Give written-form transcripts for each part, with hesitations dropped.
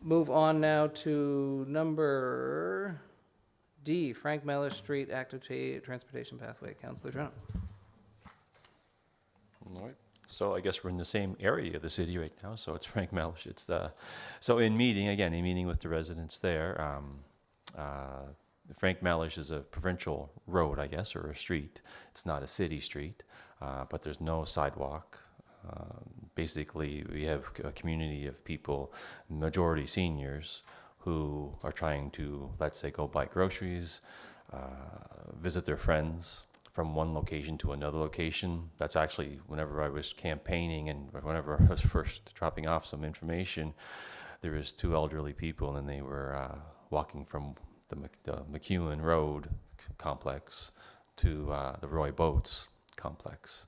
Move on now to number D, Frank Mellish Street Active Transportation Pathway. Councillor Trent. All right. So I guess we're in the same area of the city right now. So it's Frank Mellish. It's so in meeting with the residents there. Frank Mellish is a provincial road, I guess, or a street. It's not a city street, but there's no sidewalk. Basically, we have a community of people, majority seniors, who are trying to, let's say, go buy groceries, visit their friends from one location to another location. That's actually whenever I was campaigning and whenever I was first dropping off some information, there was two elderly people and they were walking from the McEwen Road complex to the Roy Boats complex.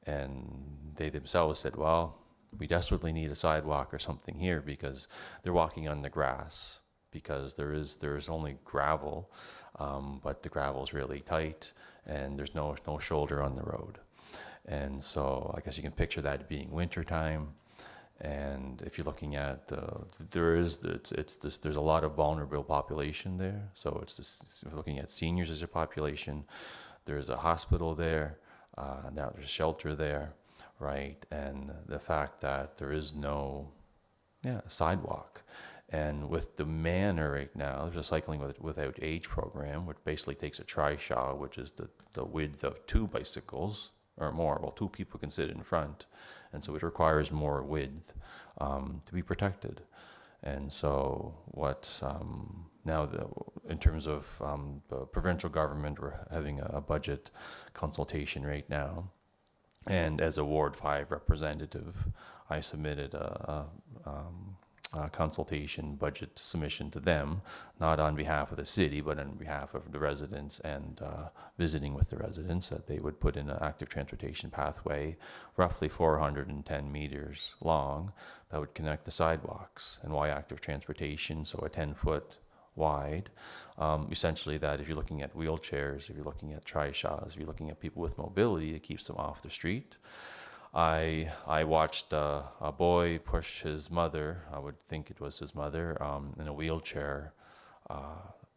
And they themselves said, well, we desperately need a sidewalk or something here because they're walking on the grass because there's only gravel, but the gravel's really tight and there's no shoulder on the road. And so I guess you can picture that being wintertime. And if you're looking at there's a lot of vulnerable population there. So it's just, if you're looking at seniors as a population, there's a hospital there. Now there's a shelter there, right? And the fact that there is no sidewalk. And with the manor right now, there's a cycling without age program, which basically takes a trishaw, which is the width of two bicycles or more. Well, two people can sit in front. And so it requires more width to be protected. And so what now in terms of the provincial government, we're having a budget consultation right now. And as a Ward 5 representative, I submitted a consultation budget submission to them, not on behalf of the city, but on behalf of the residents and visiting with the residents, that they would put in an active transportation pathway, roughly 410 meters long, that would connect the sidewalks. And why active transportation? So a 10-foot wide, essentially that if you're looking at wheelchairs, if you're looking at trishaws, if you're looking at people with mobility, it keeps them off the street. I watched a boy push his mother, I would think it was his mother, in a wheelchair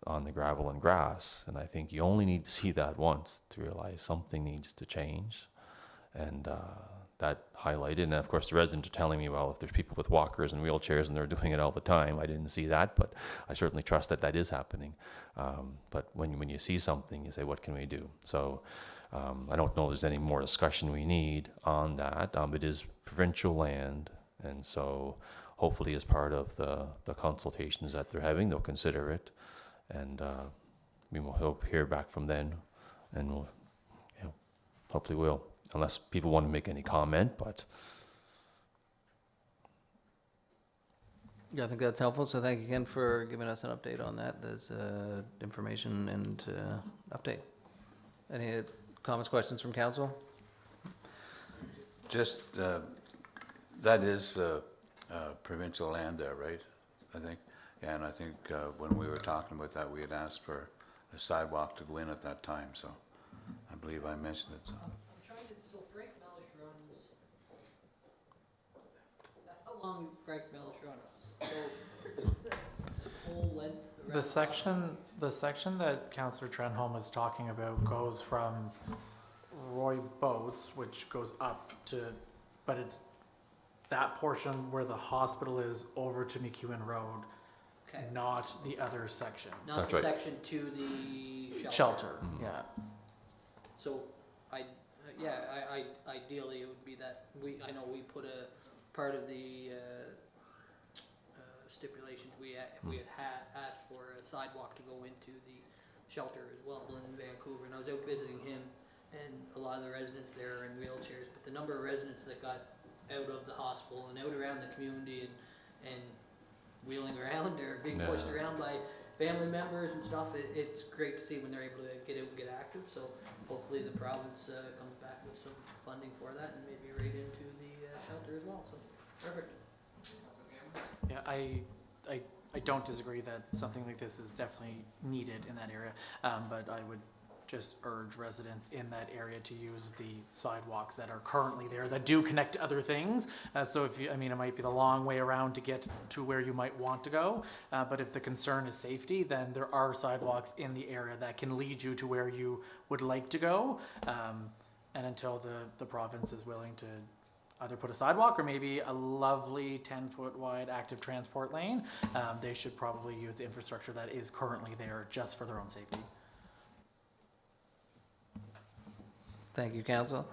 on the gravel and grass. And I think you only need to see that once to realize something needs to change. And that highlighted, and of course the residents are telling me, well, if there's people with walkers and wheelchairs and they're doing it all the time, I didn't see that, but I certainly trust that that is happening. But when you see something, you say, what can we do? So I don't know if there's any more discussion we need on that. It is provincial land, and so hopefully as part of the consultations that they're having, they'll consider it, and we will hope hear back from them, and we'll, hopefully we'll, unless people want to make any comment, but. Yeah, I think that's helpful. So thank you again for giving us an update on that. There's information and update. Any comments, questions from council? Just, that is provincial land there, right? I think. Yeah, and I think when we were talking about that, we had asked for a sidewalk to go in at that time, so I believe I mentioned it. So. So Frank Mellish runs, how long Frank Mellish runs? So, whole length? The section that Councillor Trenholm is talking about goes from Roy Boats, which goes up to, but it's that portion where the hospital is over to McEwen Road, Okay. not the other section. Not That's the right. section to the Shelter, Mm-hmm. yeah. So, ideally it would be that I know we put a part of the stipulations we had asked for a sidewalk to go into the shelter as well in Vancouver, and I was out visiting him, and a lot of the residents there are in wheelchairs, but the number of residents that got out of the hospital and out around the community and wheeling around or being pushed around by family members and stuff, it's great to see when they're able to get out and get active. So hopefully the province comes back with some funding for that and maybe right into the shelter as well. So perfect. Yeah, I don't disagree that something like this is definitely needed in that area, but I would just urge residents in that area to use the sidewalks that are currently there that do connect to other things. So if you, I mean, it might be the long way around to get to where you might want to go, but if the concern is safety, then there are sidewalks in the area that can lead you to where you would like to go. And until the province is willing to either put a sidewalk or maybe a lovely 10-foot wide active transport lane, they should probably use the infrastructure that is currently there just for their own safety. Thank you, council.